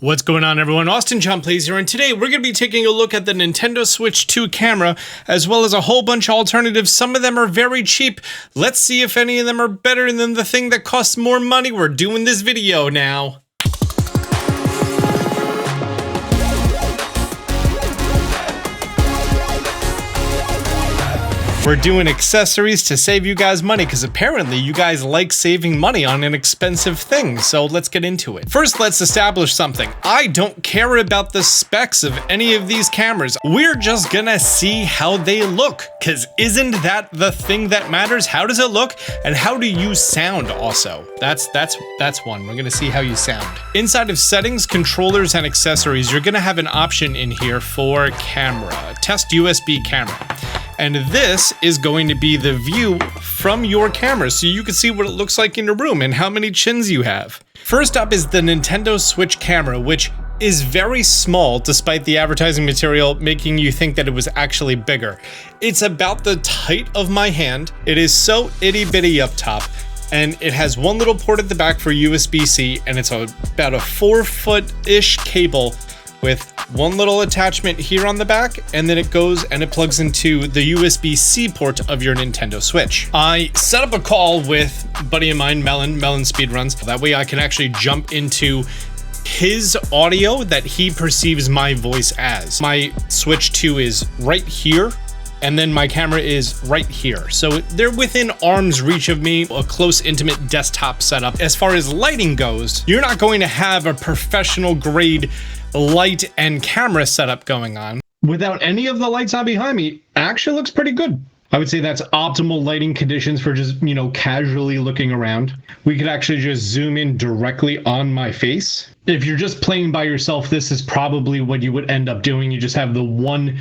What's going on, everyone? Austin John Plays here, and today we're going to be taking a look at the Nintendo Switch 2 camera, as well as a whole bunch of alternatives. Some of them are very cheap. Let's see if any of them are better than the thing that costs more money. We're doing this video now. We're doing accessories to save you guys money, because apparently you guys like saving money on inexpensive things, so let's get into it. First, let's establish something. I don't care about the specs of any of these cameras. We're just gonna see how they look, because isn't that the thing that matters? How does it look, and how do you sound also? That's one. We're gonna see how you sound. Inside of settings, controllers, and accessories, you're gonna have an option in here for camera. Test USB camera. And this is going to be the view from your camera, so you can see what it looks like in your room and how many chins you have. First up is the Nintendo Switch camera, which is very small despite the advertising material making you think that it was actually bigger. It's about the height of my hand. It is so itty bitty up top, and it has one little port at the back for USB-C, and it's about a 4-foot-ish cable with one little attachment here on the back, and then it goes and it plugs into the USB-C port of your Nintendo Switch. I set up a call with a buddy of mine, Melon Speedruns. That way I can actually jump into his audio that he perceives my voice as. My Switch 2 is right here, and then my camera is right here. So they're within arm's reach of me, a close, intimate desktop setup. As far as lighting goes, you're not going to have a professional grade light and camera setup going on. Without any of the lights on behind me, actually looks pretty good. I would say that's optimal lighting conditions for just, casually looking around. We could actually just zoom in directly on my face. If you're just playing by yourself, this is probably what you would end up doing. You just have the one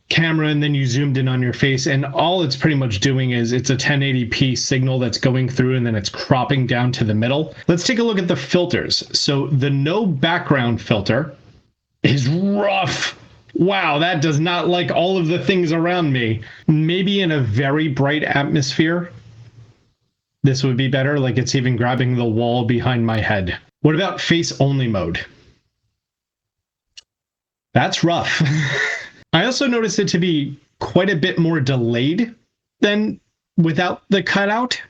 camera and then you zoomed in on your face, and all it's pretty much doing is it's a 1080p signal that's going through and then it's cropping down to the middle. Let's take a look at the filters. So the no background filter is rough. Wow, that does not like all of the things around me. Maybe in a very bright atmosphere, this would be better, like it's even grabbing the wall behind my head. What about face only mode? That's rough. I also noticed it to be quite a bit more delayed than without the cutout.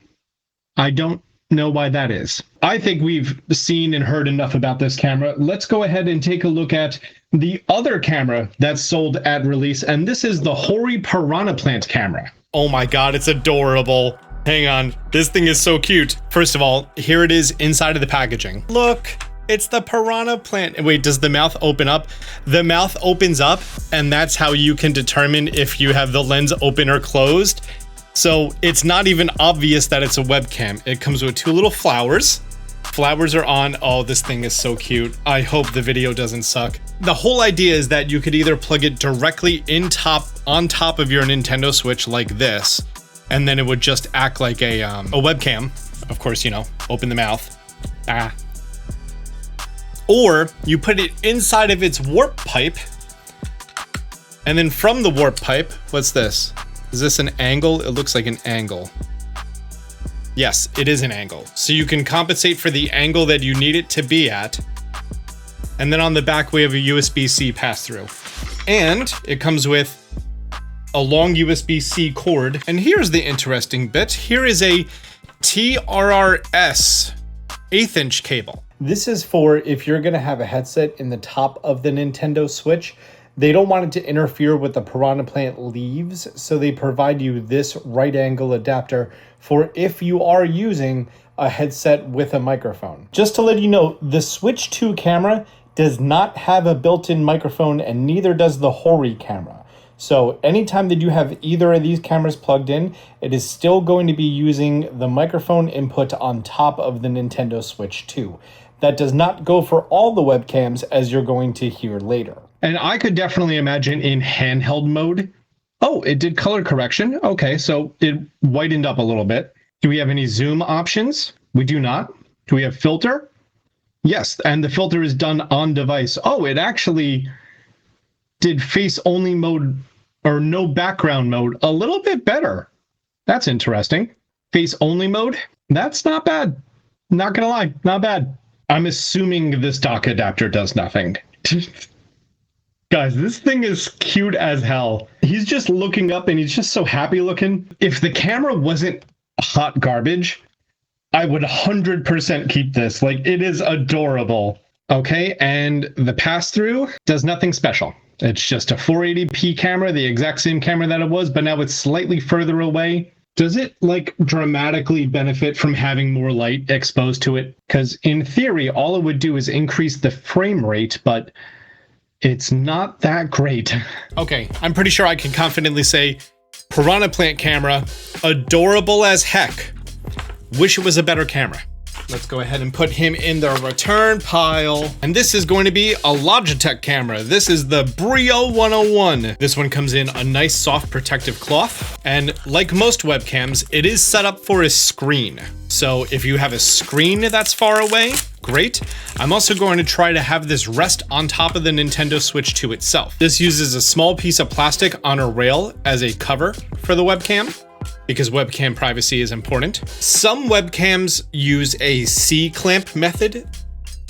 I don't know why that is. I think we've seen and heard enough about this camera. Let's go ahead and take a look at the other camera that's sold at release, and this is the HORI Piranha plant camera. Oh my god, it's adorable. Hang on, this thing is so cute. First of all, here it is inside of the packaging. Look. It's the piranha plant. Wait, does the mouth open up? The mouth opens up, and that's how you can determine if you have the lens open or closed. So it's not even obvious that it's a webcam. It comes with two little flowers. Flowers are on. Oh, this thing is so cute. I hope the video doesn't suck. The whole idea is that you could either plug it directly on top of your Nintendo Switch like this, and then it would just act like a webcam. Of course, open the mouth. Or you put it inside of its warp pipe, and then from the warp pipe, what's this? Is this an angle? It looks like an angle. Yes, it is an angle. So you can compensate for the angle that you need it to be at. And then on the back, we have a USB-C pass-through. And it comes with a long USB-C cord. And here's the interesting bit. Here is a TRRS 1/8" cable. This is for if you're going to have a headset in the top of the Nintendo Switch. They don't want it to interfere with the Piranha plant leaves, so they provide you this right angle adapter for if you are using a headset with a microphone. Just to let you know, the Switch 2 camera does not have a built-in microphone, and neither does the HORI camera. So anytime that you have either of these cameras plugged in, it is still going to be using the microphone input on top of the Nintendo Switch 2. That does not go for all the webcams, as you're going to hear later. And I could definitely imagine in handheld mode. Oh, it did color correction. Okay, so it whitened up a little bit. Do we have any zoom options? We do not. Do we have filter? Yes, and the filter is done on device. Oh, it actually did face only mode or no background mode a little bit better. That's interesting. Face only mode. That's not bad. Not gonna lie, not bad. I'm assuming this dock adapter does nothing. Guys, this thing is cute as hell. He's just looking up and he's just so happy looking. If the camera wasn't hot garbage, I would 100% keep this. Like, it is adorable. Okay, and the pass-through does nothing special. It's just a 480p camera, the exact same camera that it was, but now it's slightly further away. Does it, like, dramatically benefit from having more light exposed to it? Because in theory, all it would do is increase the frame rate, but it's not that great. Okay, I'm pretty sure I can confidently say Piranha Plant camera, adorable as heck. Wish it was a better camera. Let's go ahead and put him in the return pile. And this is going to be a Logitech camera. This is the Brio 101. This one comes in a nice soft protective cloth. And like most webcams, it is set up for a screen. So if you have a screen that's far away, great. I'm also going to try to have this rest on top of the Nintendo Switch 2 itself. This uses a small piece of plastic on a rail as a cover for the webcam, because webcam privacy is important. Some webcams use a C-clamp method.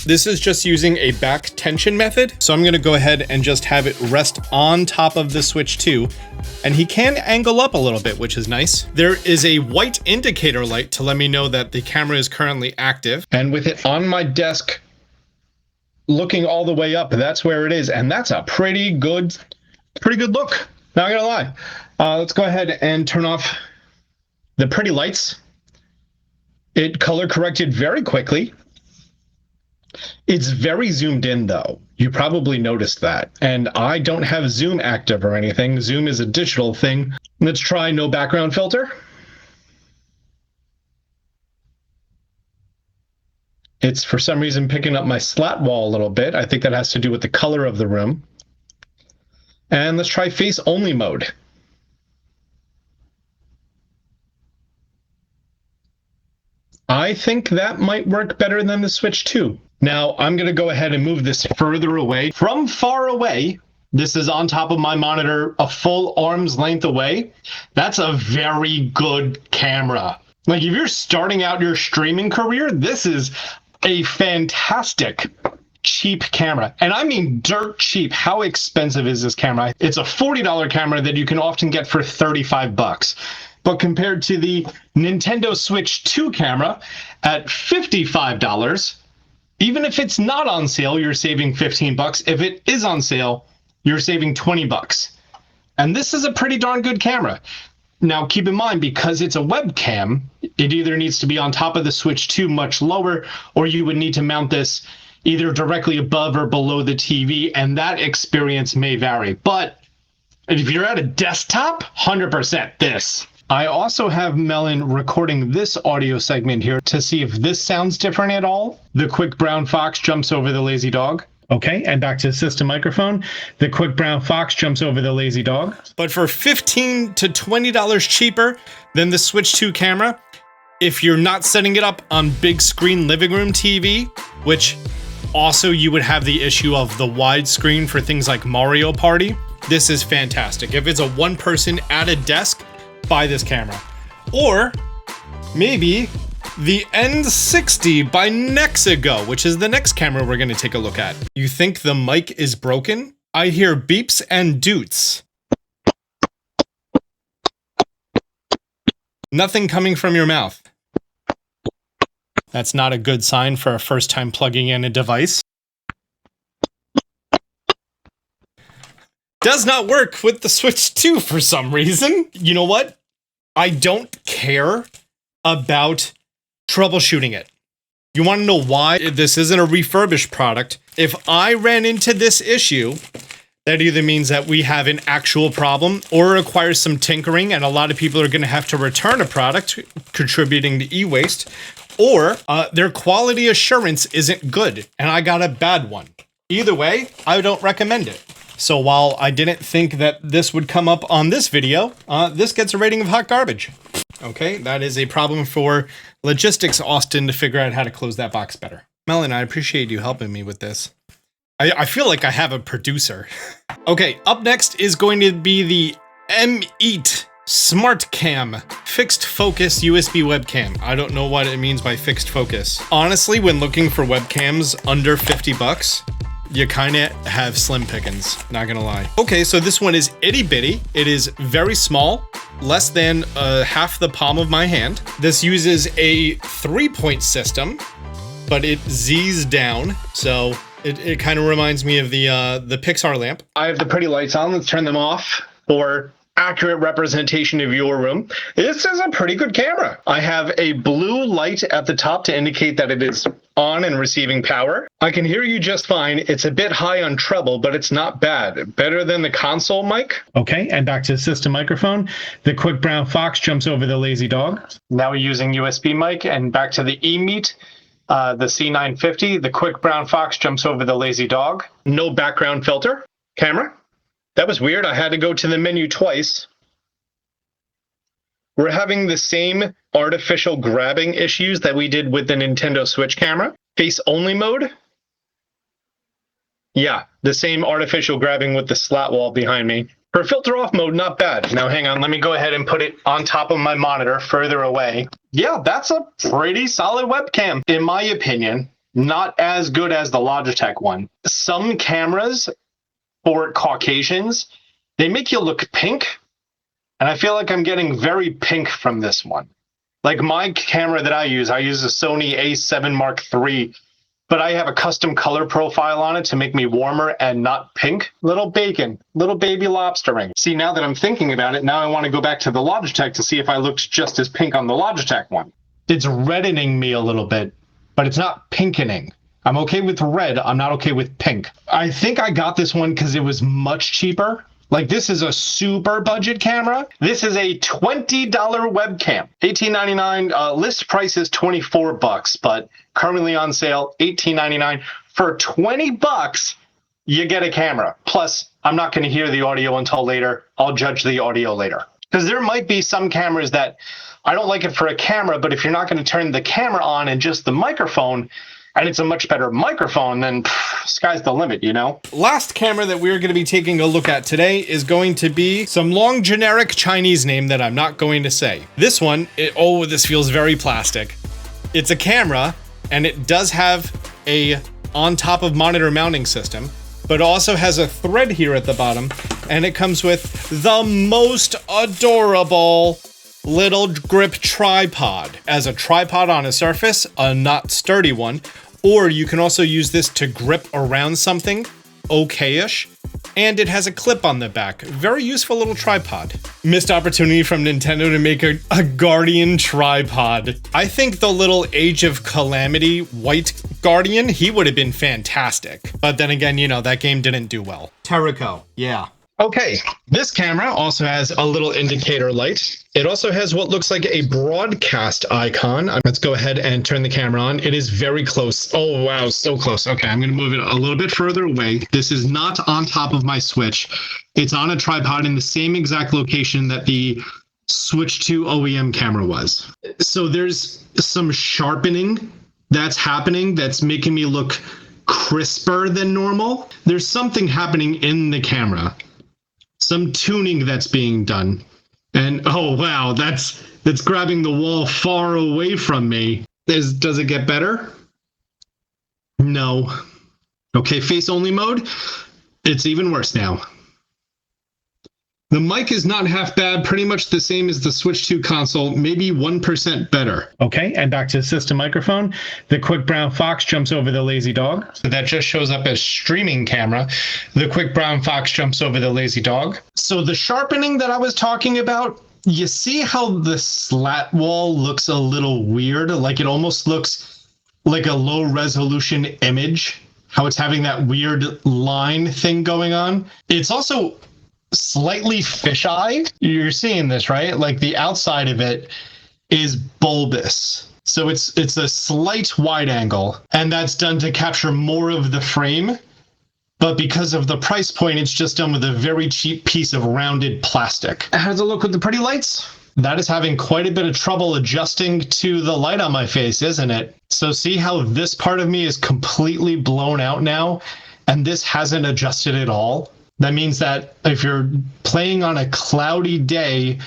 This is just using a back tension method. So I'm gonna go ahead and just have it rest on top of the Switch 2. And he can angle up a little bit, which is nice. There is a white indicator light to let me know that the camera is currently active. And with it on my desk, looking all the way up, that's where it is. And that's a pretty good look. Not gonna lie. Let's go ahead and turn off the pretty lights. It color corrected very quickly. It's very zoomed in though. You probably noticed that. And I don't have zoom active or anything. Zoom is a digital thing. Let's try no background filter. It's for some reason picking up my slat wall a little bit. I think that has to do with the color of the room. And let's try face only mode. I think that might work better than the Switch 2. Now, I'm going to go ahead and move this further away. From far away, this is on top of my monitor, a full arm's length away. That's a very good camera. Like, if you're starting out your streaming career, this is a fantastic, cheap camera. And I mean dirt cheap. How expensive is this camera? It's a $40 camera that you can often get for 35 bucks. But compared to the Nintendo Switch 2 camera at $55, even if it's not on sale, you're saving 15 bucks. If it is on sale, you're saving 20 bucks. And this is a pretty darn good camera. Now, keep in mind, because it's a webcam, it either needs to be on top of the Switch 2 much lower, or you would need to mount this either directly above or below the TV, and that experience may vary. But if you're at a desktop, 100% this. I also have Melon recording this audio segment here to see if this sounds different at all. The quick brown fox jumps over the lazy dog. Okay, and back to the system microphone. The quick brown fox jumps over the lazy dog. But for $15 to $20 cheaper than the Switch 2 camera, if you're not setting it up on big screen living room TV, which also you would have the issue of the widescreen for things like Mario Party, this is fantastic. If it's a one person at a desk, buy this camera. Or maybe the N60 by NexiGo, which is the next camera we're going to take a look at. You think the mic is broken? I hear beeps and doots. Nothing coming from your mouth. That's not a good sign for a first time plugging in a device. Does not work with the Switch 2 for some reason. You know what? I don't care about troubleshooting it. You want to know why this isn't a refurbished product? If I ran into this issue, that either means that we have an actual problem or requires some tinkering, and a lot of people are going to have to return a product, contributing to e-waste, or their quality assurance isn't good, and I got a bad one. Either way, I don't recommend it. So while I didn't think that this would come up on this video, this gets a rating of hot garbage. Okay, that is a problem for Logistics Austin to figure out how to close that box better. Melon, I appreciate you helping me with this. I feel like I have a producer. Okay, up next is going to be the EMeet Smart Cam, fixed focus USB webcam. I don't know what it means by fixed focus. Honestly, when looking for webcams under 50 bucks, you kinda have slim pickings, not gonna lie. Okay, so this one is itty bitty. It is very small, less than half the palm of my hand. This uses a 3-point system, but it Z's down, so it kind of reminds me of the Pixar lamp. I have the pretty lights on. Let's turn them off for accurate representation of your room. This is a pretty good camera. I have a blue light at the top to indicate that it is on and receiving power. I can hear you just fine. It's a bit high on treble, but it's not bad. Better than the console mic. Okay, and back to the system microphone. The quick brown fox jumps over the lazy dog. Now we're using USB mic, and back to the EMeet. The C950, the quick brown fox jumps over the lazy dog. No background filter. Camera. That was weird. I had to go to the menu twice. We're having the same artificial grabbing issues that we did with the Nintendo Switch camera. Face only mode. Yeah, the same artificial grabbing with the slat wall behind me. For filter off mode, not bad. Now hang on, let me go ahead and put it on top of my monitor further away. Yeah, that's a pretty solid webcam. In my opinion, not as good as the Logitech one. Some cameras for Caucasians, they make you look pink. And I feel like I'm getting very pink from this one. Like my camera that I use a Sony A7 Mark III, but I have a custom color profile on it to make me warmer and not pink. Little bacon, little baby lobstering. See, now that I'm thinking about it, now I want to go back to the Logitech to see if I looked just as pink on the Logitech one. It's reddening me a little bit, but it's not pinkening. I'm okay with red. I'm not okay with pink. I think I got this one because it was much cheaper. Like, this is a super budget camera. This is a $20 webcam. $18.99. List price is 24 bucks, but currently on sale, $18.99. For 20 bucks, you get a camera. Plus, I'm not going to hear the audio until later. I'll judge the audio later. Because there might be some cameras that I don't like it for a camera, but if you're not going to turn the camera on and just the microphone, and it's a much better microphone, then sky's the limit, you know? Last camera that we're going to be taking a look at today is going to be some long generic Chinese name that I'm not going to say. This one, this feels very plastic. It's a camera, and it does have a on top of monitor mounting system, but also has a thread here at the bottom, and it comes with the most adorable little grip tripod. As a tripod on a surface, a not sturdy one, or you can also use this to grip around something, okay-ish, and it has a clip on the back. Very useful little tripod. Missed opportunity from Nintendo to make a Guardian tripod. I think the little Age of Calamity white Guardian, he would have been fantastic. But then again, you know, that game didn't do well. Terrico, yeah. Okay, this camera also has a little indicator light. It also has what looks like a broadcast icon. Let's go ahead and turn the camera on. It is very close. Oh, wow, so close. Okay, I'm going to move it a little bit further away. This is not on top of my Switch. It's on a tripod in the same exact location that the Switch 2 OEM camera was. So there's some sharpening that's happening that's making me look crisper than normal. There's something happening in the camera. Some tuning that's being done. And oh wow, that's grabbing the wall far away from me. Does it get better? No. Okay, face only mode. It's even worse now. The mic is not half bad, pretty much the same as the Switch 2 console, maybe 1% better. Okay, and back to the system microphone. The quick brown fox jumps over the lazy dog. So that just shows up as streaming camera. The quick brown fox jumps over the lazy dog. So the sharpening that I was talking about, you see how the slat wall looks a little weird? Like it almost looks like a low resolution image, how it's having that weird line thing going on. It's also slightly fisheye. You're seeing this, right? Like the outside of it is bulbous. So it's a slight wide angle, and that's done to capture more of the frame. But because of the price point, it's just done with a very cheap piece of rounded plastic. How does it look with the pretty lights? That is having quite a bit of trouble adjusting to the light on my face, isn't it? So see how this part of me is completely blown out now, and this hasn't adjusted at all? That means that if you're playing on a cloudy day,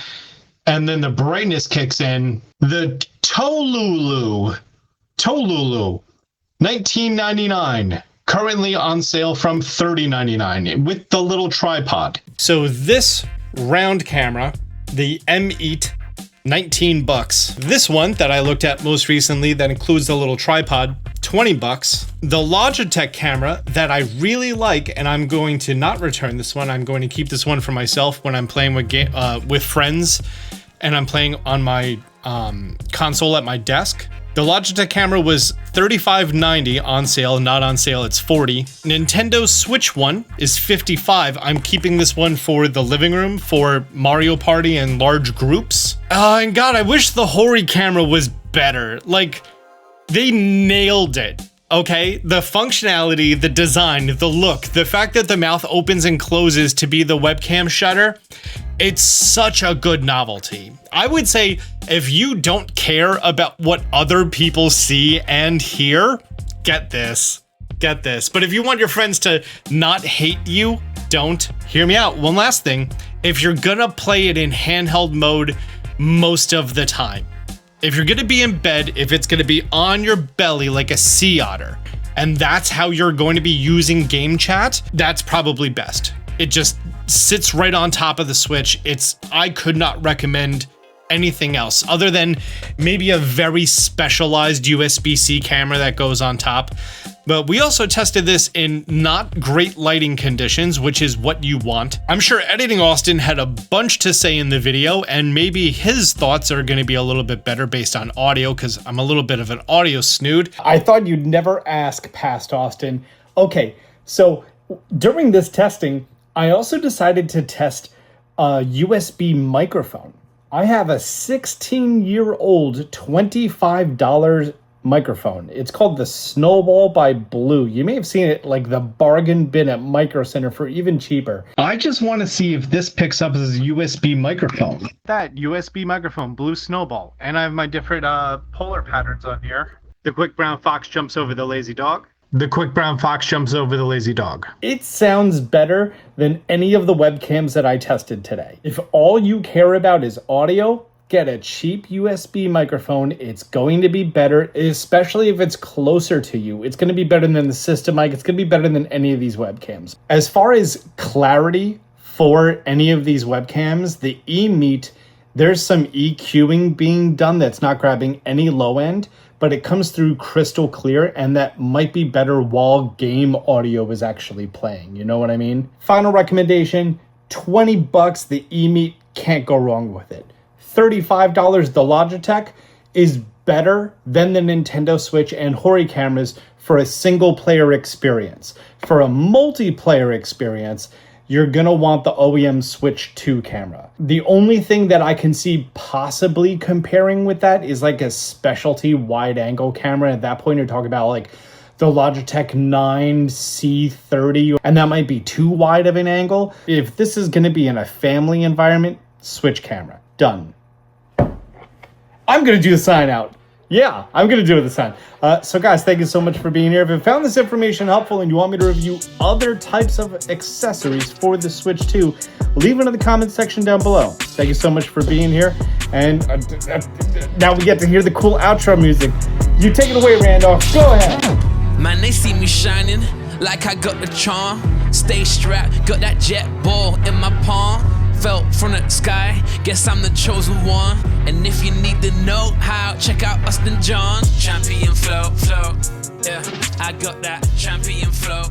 and then the brightness kicks in. The ToLuLu, $19.99. Currently on sale from $30.99 with the little tripod. So this round camera, the EMeet, 19 bucks. This one that I looked at most recently that includes the little tripod, 20 bucks. The Logitech camera that I really like, and I'm going to not return this one. I'm going to keep this one for myself when I'm playing with friends and I'm playing on my console at my desk. The Logitech camera was $35.90 on sale, not on sale, it's $40. Nintendo Switch one is $55. I'm keeping this one for the living room for Mario Party and large groups. And God, I wish the HORI camera was better. Like, they nailed it. Okay, the functionality, the design, the look, the fact that the mouth opens and closes to be the webcam shutter, it's such a good novelty. I would say if you don't care about what other people see and hear, get this. But if you want your friends to not hate you, don't. Hear me out. One last thing, if you're gonna play it in handheld mode most of the time, if you're gonna be in bed, if it's gonna be on your belly like a sea otter, and that's how you're going to be using game chat, that's probably best. It just sits right on top of the Switch. I could not recommend anything else other than maybe a very specialized USB-C camera that goes on top. But we also tested this in not great lighting conditions, which is what you want. I'm sure Editing Austin had a bunch to say in the video, and maybe his thoughts are going to be a little bit better based on audio, because I'm a little bit of an audio snood. I thought you'd never ask past Austin. Okay, so during this testing, I also decided to test a USB microphone. I have a 16-year-old $25 microphone. It's called the Snowball by Blue. You may have seen it like the bargain bin at Micro Center for even cheaper. I just want to see if this picks up as a USB microphone. That USB microphone, Blue Snowball. And I have my different polar patterns on here. The quick brown fox jumps over the lazy dog. The quick brown fox jumps over the lazy dog. It sounds better than any of the webcams that I tested today. If all you care about is audio, get a cheap USB microphone. It's going to be better, especially if it's closer to you. It's going to be better than the system mic. It's going to be better than any of these webcams. As far as clarity for any of these webcams, the EMeet, there's some EQing being done that's not grabbing any low end, but it comes through crystal clear, and that might be better while game audio is actually playing. You know what I mean? Final recommendation, 20 bucks, the EMeet, can't go wrong with it. $35, the Logitech, is better than the Nintendo Switch and HORI cameras for a single player experience. For a multiplayer experience, you're gonna want the OEM Switch 2 camera. The only thing that I can see possibly comparing with that is like a specialty wide angle camera. At that point, you're talking about like the Logitech 9C30, and that might be too wide of an angle. If this is gonna be in a family environment, Switch camera, done. I'm gonna do the sign out. Yeah, I'm going to do the sign. So guys, thank you so much for being here. If you found this information helpful and you want me to review other types of accessories for the Switch 2, leave it in the comment section down below. Thank you so much for being here. And now we get to hear the cool outro music. You take it away, Randolph. Go ahead. Man, they see me shining like I got the charm. Stay strapped, got that jet ball in my palm. Fell from the sky, guess I'm the chosen one. And if you need to know how, check out Austin John. Champion flow, yeah, I got that champion flow.